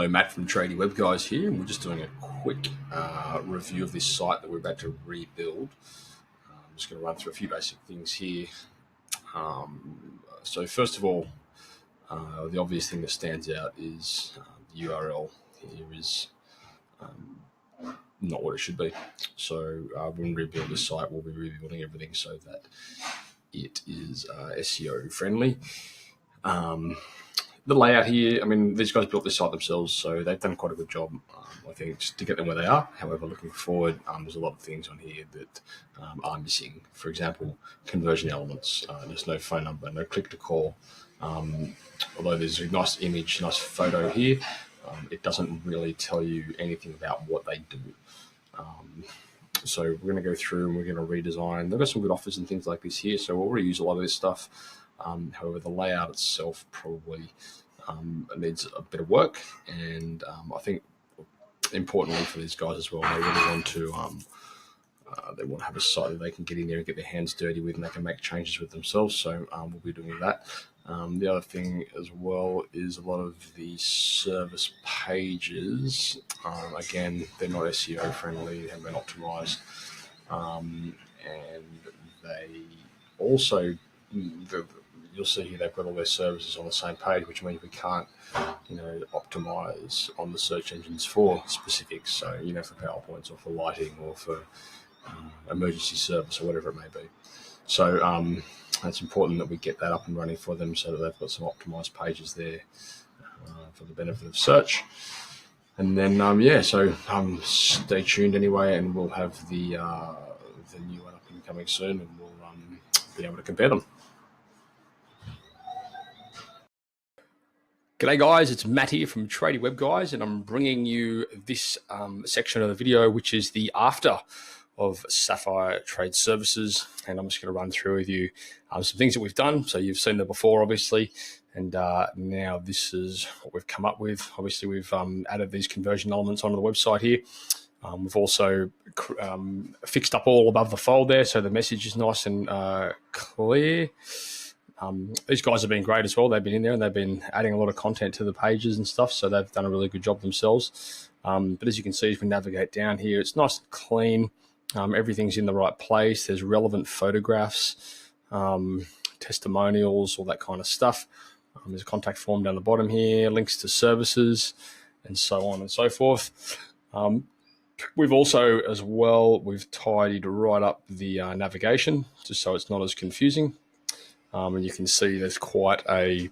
Hello, Matt from Tradie Web Guys here, and we're just doing a quick review of this site that we're about to rebuild. I'm just going to run through a few basic things here. So first of all, the obvious thing that stands out is the URL here is not what it should be. So when we rebuild this site, we'll be rebuilding everything so that it is SEO friendly. The layout here, I mean, these guys built this site themselves, so they've done quite a good job, I think, just to get them where they are. However, looking forward, there's a lot of things on here that are missing. For example, conversion elements. There's no phone number, no click to call. Although there's a nice image, nice photo here, it doesn't really tell you anything about what they do. So we're going to go through and we're going to redesign. They've got some good offers and things like this here, so we'll reuse a lot of this stuff. However, the layout itself probably needs a bit of work, and I think importantly for these guys as well, they really want to have a site that they can get in there and get their hands dirty with, and they can make changes with themselves. So we'll be doing that. The other thing as well is a lot of the service pages. Again, they're not SEO friendly, they haven't been optimized, and they also you'll see here they've got all their services on the same page, which means we can't, optimize on the search engines for specifics. So, for PowerPoints or for lighting or for emergency service or whatever it may be. So it's important that we get that up and running for them so that they've got some optimized pages there for the benefit of search. And then, so stay tuned anyway, and we'll have the new one up and coming soon, and we'll be able to compare them. G'day guys, it's Matt here from Tradie Web Guys, and I'm bringing you this section of the video, which is the after of Sapphire Trade Services, and I'm just going to run through with you some things that we've done. So you've seen them before, obviously, and now this is what we've come up with. Obviously, we've added these conversion elements onto the website here. We've also fixed up all above the fold there, so the message is nice and clear. These guys have been great as well. They've been in there and they've been adding a lot of content to the pages and stuff, so they've done a really good job themselves. But as you can see, as we navigate down here, it's nice and clean. Everything's in the right place. There's relevant photographs, testimonials, all that kind of stuff. There's a contact form down the bottom here, links to services, and so on and so forth. We've also, as well, we've tidied right up the navigation, just so it's not as confusing. And you can see there's quite a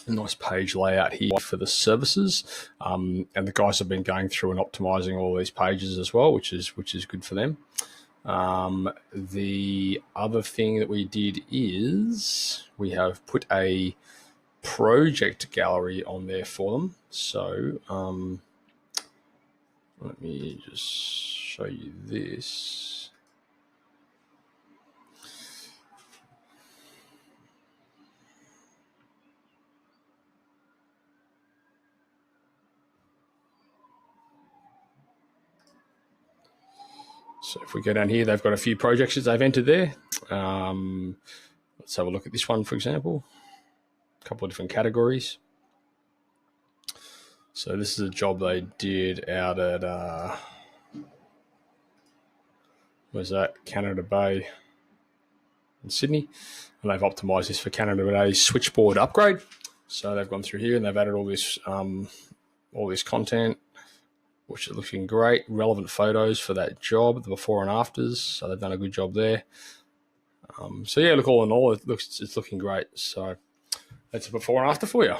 nice page layout here for the services. And the guys have been going through and optimizing all these pages as well, which is good for them. The other thing that we did is we have put a project gallery on there for them. So let me just show you this. So if we go down here, they've got a few projects that they've entered there. Let's have a look at this one, for example. A couple of different categories. So this is a job they did out at, where's that? Canada Bay in Sydney. And they've optimized this for Canada Bay's switchboard upgrade. So they've gone through here and they've added all this content, which is looking great. Relevant photos for that job, the before and afters. So they've done a good job there. So yeah, look, all in all, it's looking great. So that's a before and after for you.